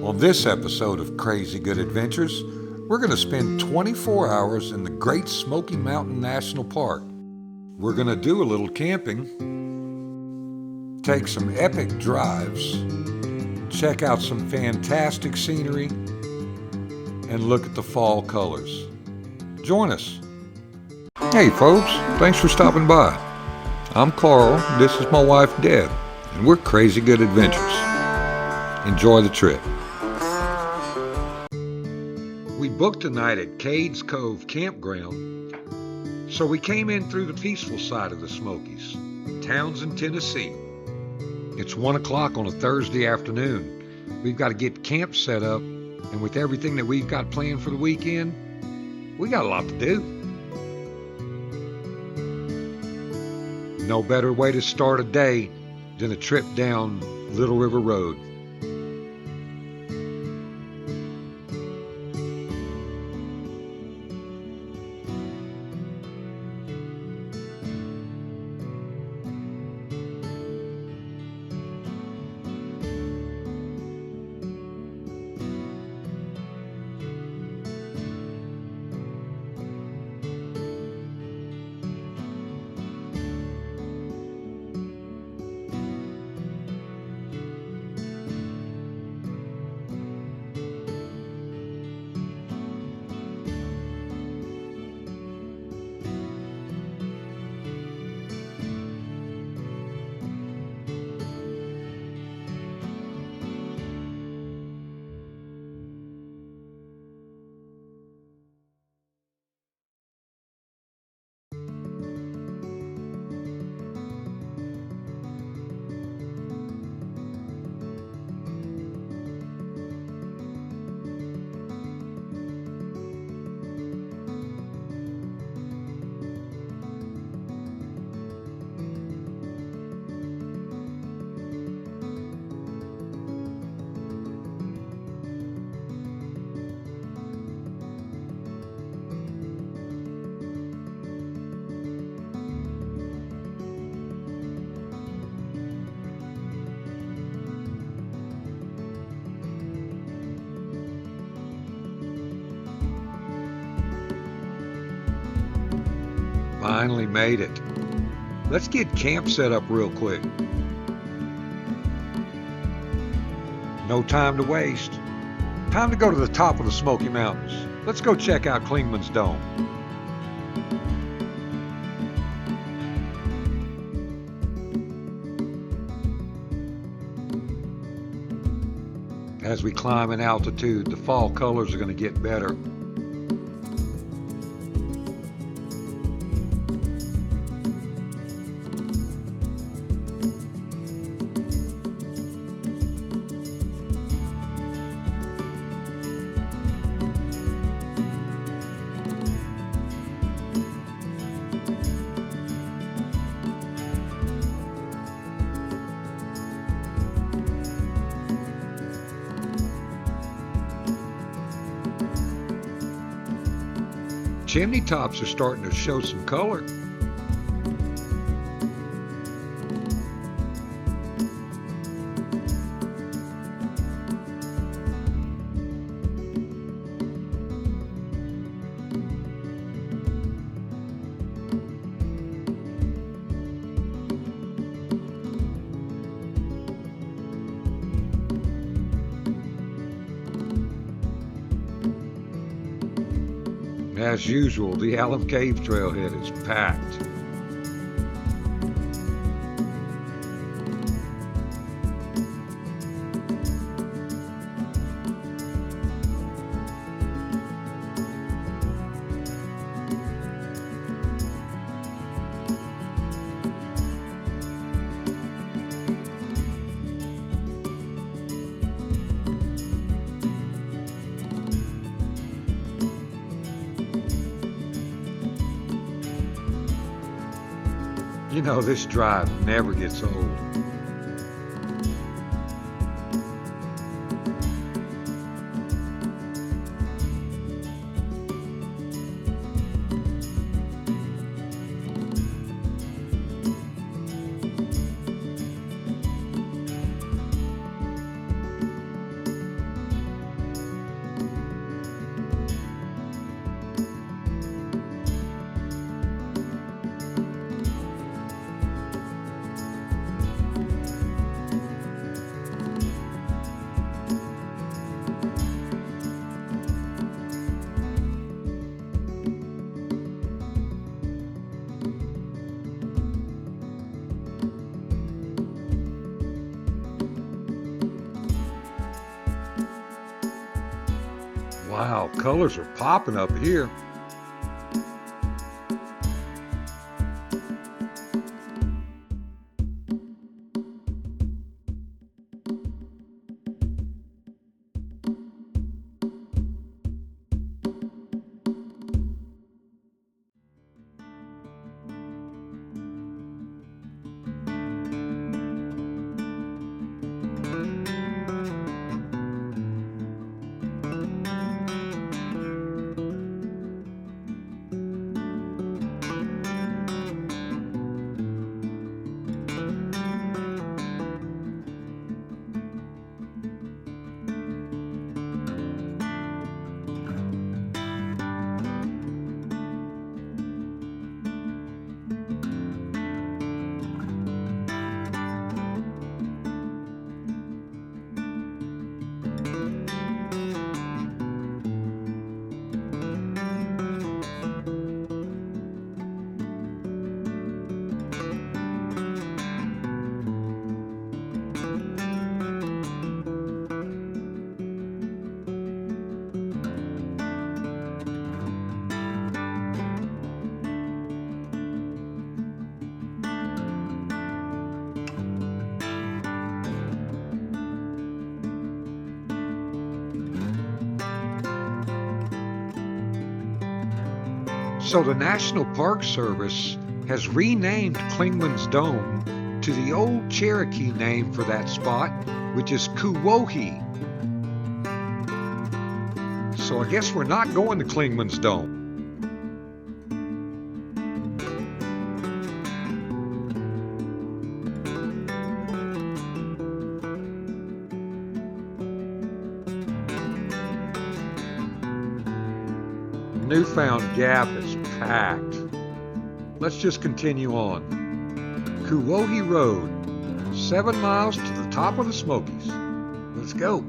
On this episode of Crazy Good Adventures, we're going to spend 24 hours in the Great Smoky Mountain National Park. We're going to do a little camping, take some epic drives, check out some fantastic scenery, and look at the fall colors. Join us. Hey folks, thanks for stopping by. I'm Carl, this is my wife Deb, and we're Crazy Good Adventures. Enjoy the trip. We booked a night at Cades Cove Campground, so we came in through the peaceful side of the Smokies, Townsend, Tennessee. It's 1 o'clock on a Thursday afternoon. We've got to get camp set up, and with everything that we've got planned for the weekend, we got a lot to do. No better way to start a day than a trip down Little River Road. Finally made it. Let's get camp set up real quick. No time to waste. Time to go to the top of the Smoky Mountains. Let's go check out Klingman's Dome. As we climb in altitude, the fall colors are going to get better. Chimney tops are starting to show some color. As usual, the Alum Cave trailhead is packed. You know, this drive never gets old. Wow, colors are popping up here. So the National Park Service has renamed Clingman's Dome to the old Cherokee name for that spot, which is Kuwohi. So I guess we're not going to Clingman's Dome. Newfound Gap is packed. Let's just continue on. Kuwohi Road, 7 miles to the top of the Smokies. Let's go.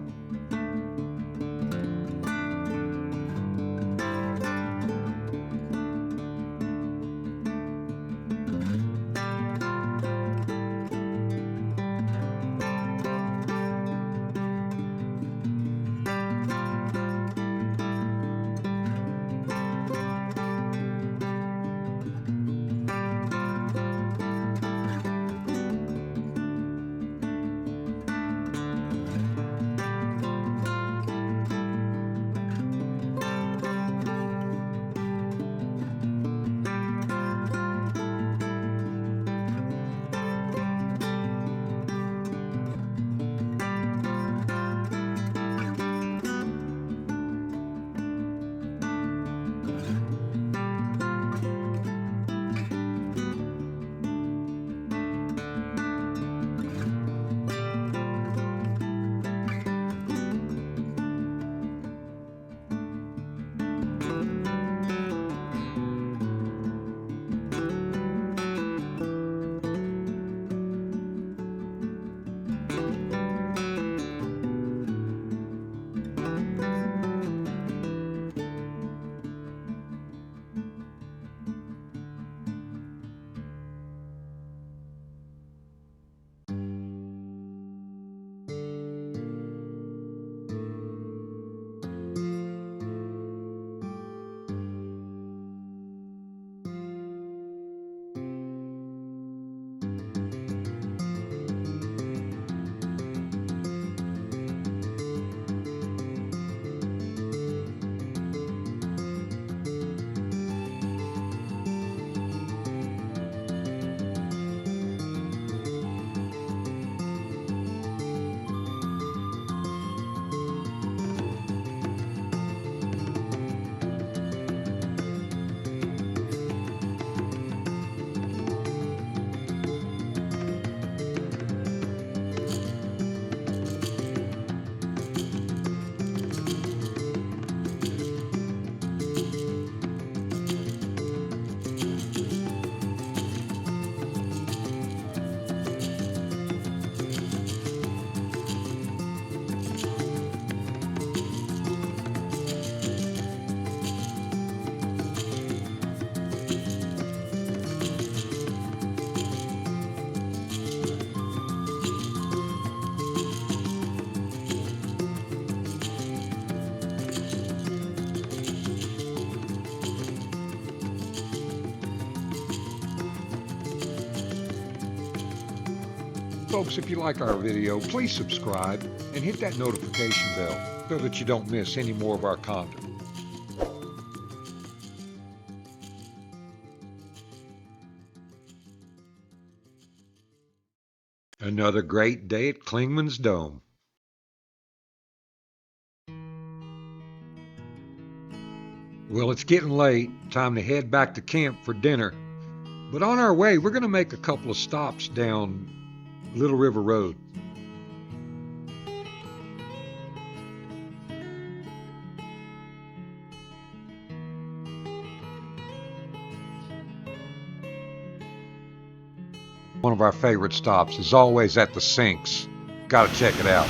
Folks, if you like our video, please subscribe and hit that notification bell so that you don't miss any more of our content. Another great day at Klingman's Dome. Well, it's getting late. Time to head back to camp for dinner. But on our way, we're going to make a couple of stops down Little River Road. One of our favorite stops is always at the Sinks. Gotta check it out.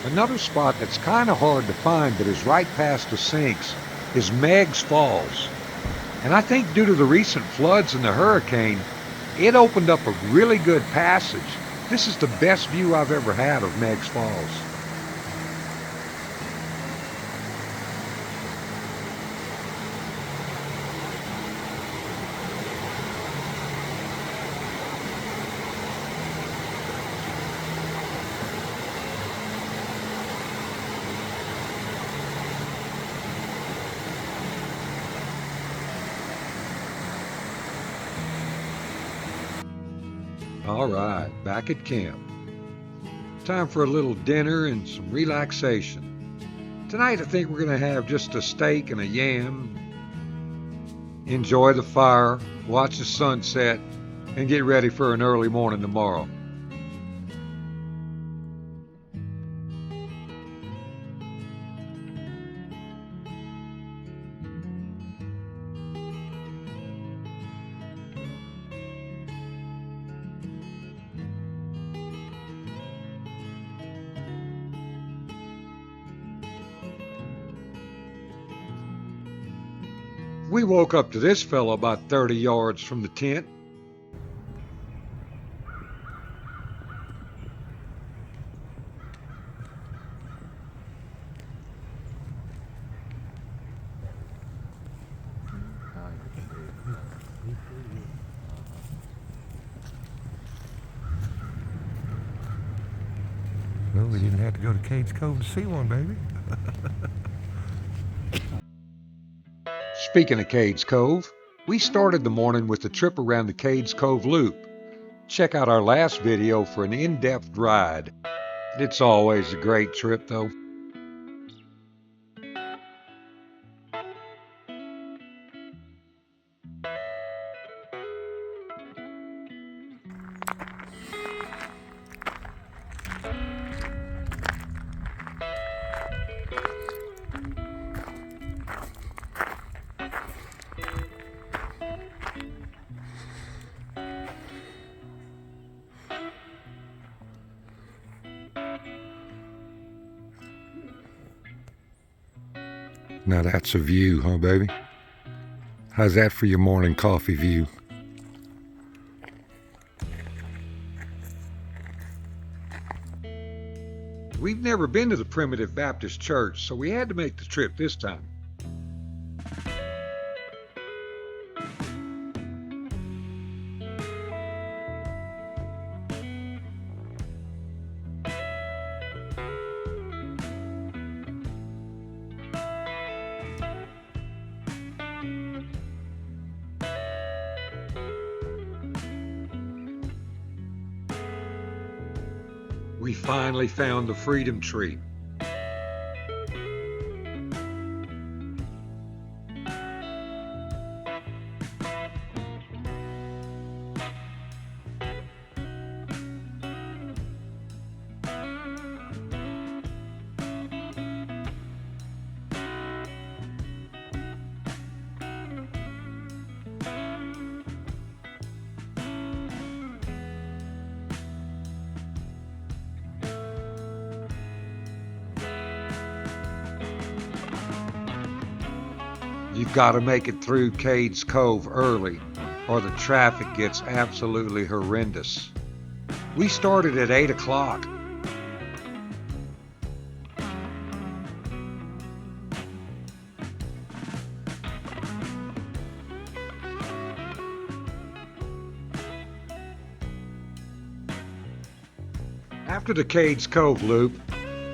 Another spot that's kind of hard to find but is right past the Sinks is Meigs Falls. And I think due to the recent floods and the hurricane, it opened up a really good passage. This is the best view I've ever had of Meigs Falls. All right, back at camp. Time for a little dinner and some relaxation. Tonight I think we're going to have just a steak and a yam, enjoy the fire, watch the sunset, and get ready for an early morning tomorrow. We woke up to this fella about 30 yards from the tent. Well, we didn't have to go to Cades Cove to see one, baby. Speaking of Cades Cove, we started the morning with a trip around the Cades Cove Loop. Check out our last video for an in-depth ride. It's always a great trip though. Now that's a view, huh, baby? How's that for your morning coffee view? We've never been to the Primitive Baptist Church, so we had to make the trip this time. We finally found the Freedom Tree. You've got to make it through Cades Cove early, or the traffic gets absolutely horrendous. We started at 8 o'clock. After the Cades Cove loop,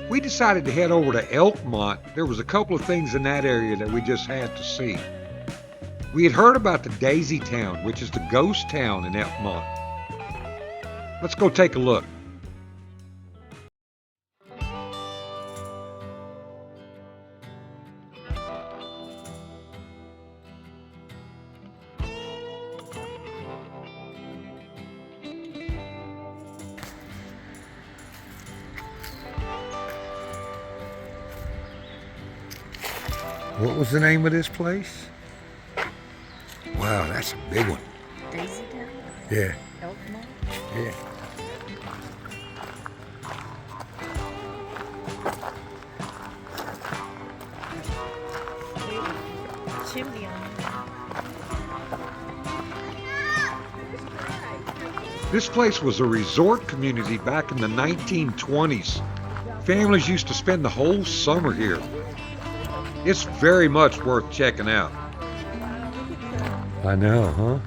we decided to head over to Elkmont. There was a couple of things in that area that we just had to see. We had heard about the Daisy Town, which is the ghost town in Elkmont. Let's go take a look. What was the name of this place? Wow, that's a big one. Daisy Town? Yeah. Elkmont? Yeah. Chimney on it. This place was a resort community back in the 1920s. Families used to spend the whole summer here. It's very much worth checking out. I know, huh?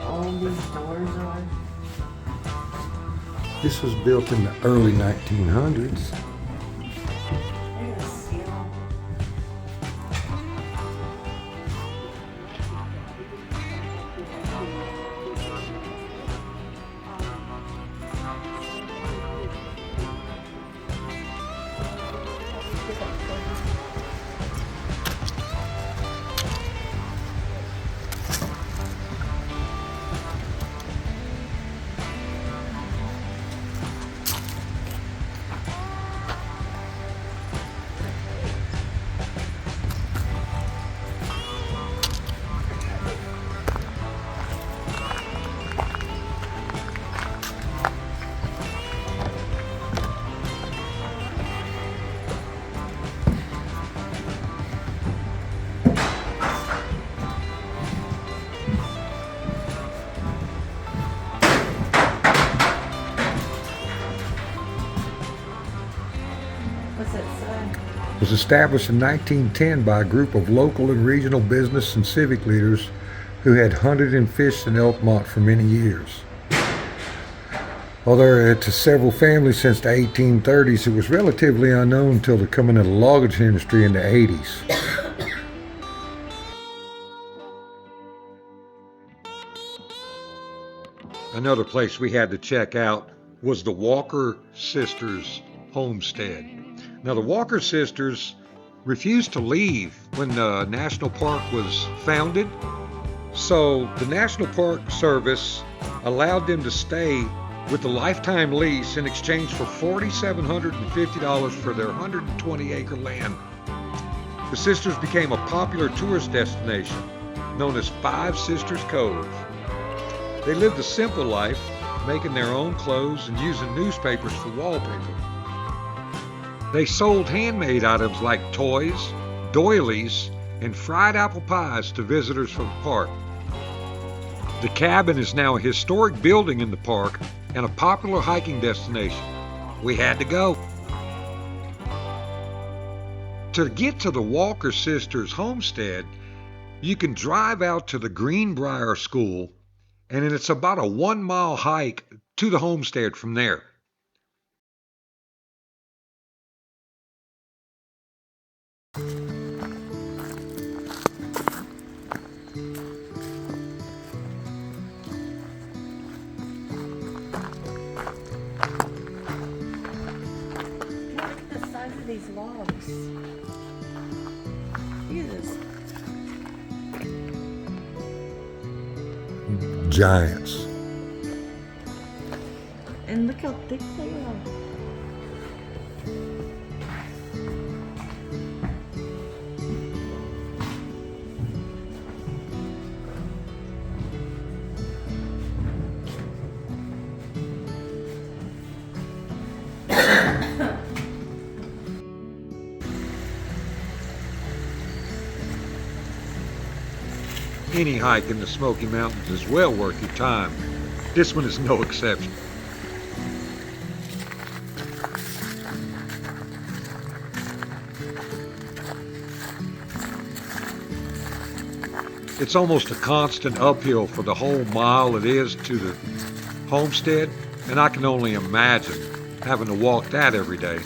All these doors are. This was built in the early 1900s. They're gonna seal. What's that say? It was established in 1910 by a group of local and regional business and civic leaders who had hunted and fished in Elkmont for many years. Although to several families since the 1830s, it was relatively unknown until the coming of the luggage industry in the 80s. Another place we had to check out was the Walker Sisters homestead. Now, the Walker Sisters refused to leave when the national park was founded, so the National Park Service allowed them to stay with a lifetime lease in exchange for $4,750 for their 120-acre land. The sisters became a popular tourist destination known as Five Sisters Cove. They lived a simple life, making their own clothes and using newspapers for wallpaper. They sold handmade items like toys, doilies, and fried apple pies to visitors from the park. The cabin is now a historic building in the park and a popular hiking destination. We had to go. To get to the Walker Sisters homestead, you can drive out to the Greenbrier School, and it's about a 1-mile hike to the homestead from there. Look at the size of these logs. Jesus. Giants. Look how thick they are. Any hike in the Smoky Mountains is well worth your time. This one is no exception. It's almost a constant uphill for the whole mile it is to the homestead, and I can only imagine having to walk that every day.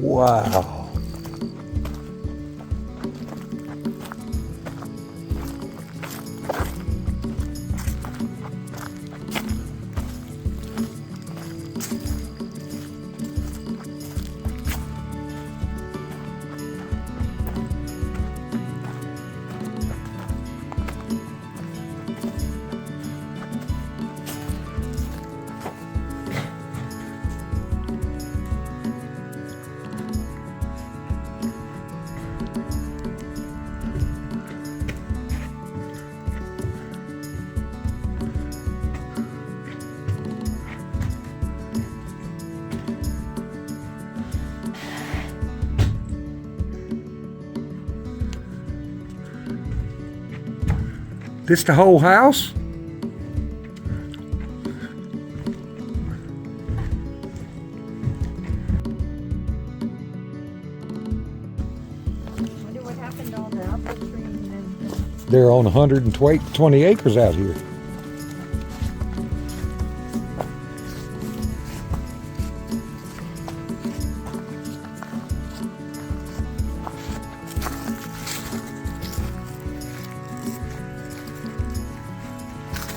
Wow. This the whole house? Wonder what happened to all the apple trees and They're on 120 acres out here.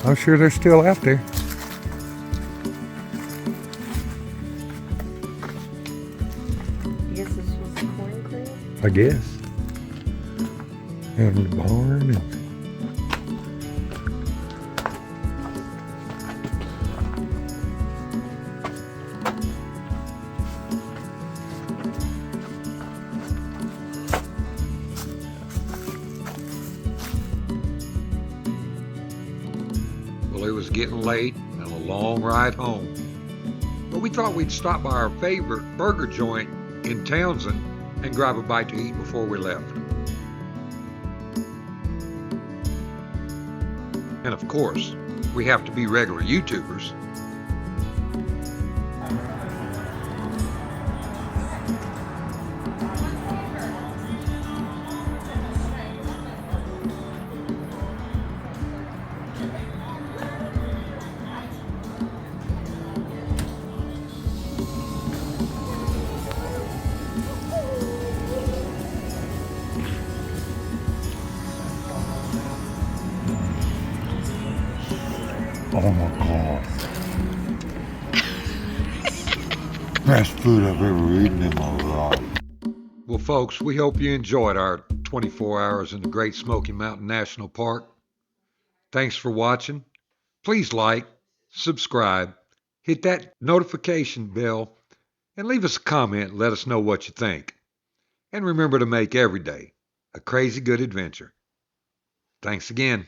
I'm sure they're still out there. I guess this was the corn crib. I guess. And the barn and Well, it was getting late and a long ride home. But we thought we'd stop by our favorite burger joint in Townsend and grab a bite to eat before we left. And of course, we have to be regular YouTubers. oh my God. Best food I've ever eaten in my life. Well, folks, we hope you enjoyed our 24 hours in the Great Smoky Mountain National Park. Thanks for watching. Please like, subscribe, Hit that notification bell and leave us a comment and let us know what you think. And remember to make every day a crazy good adventure. Thanks again.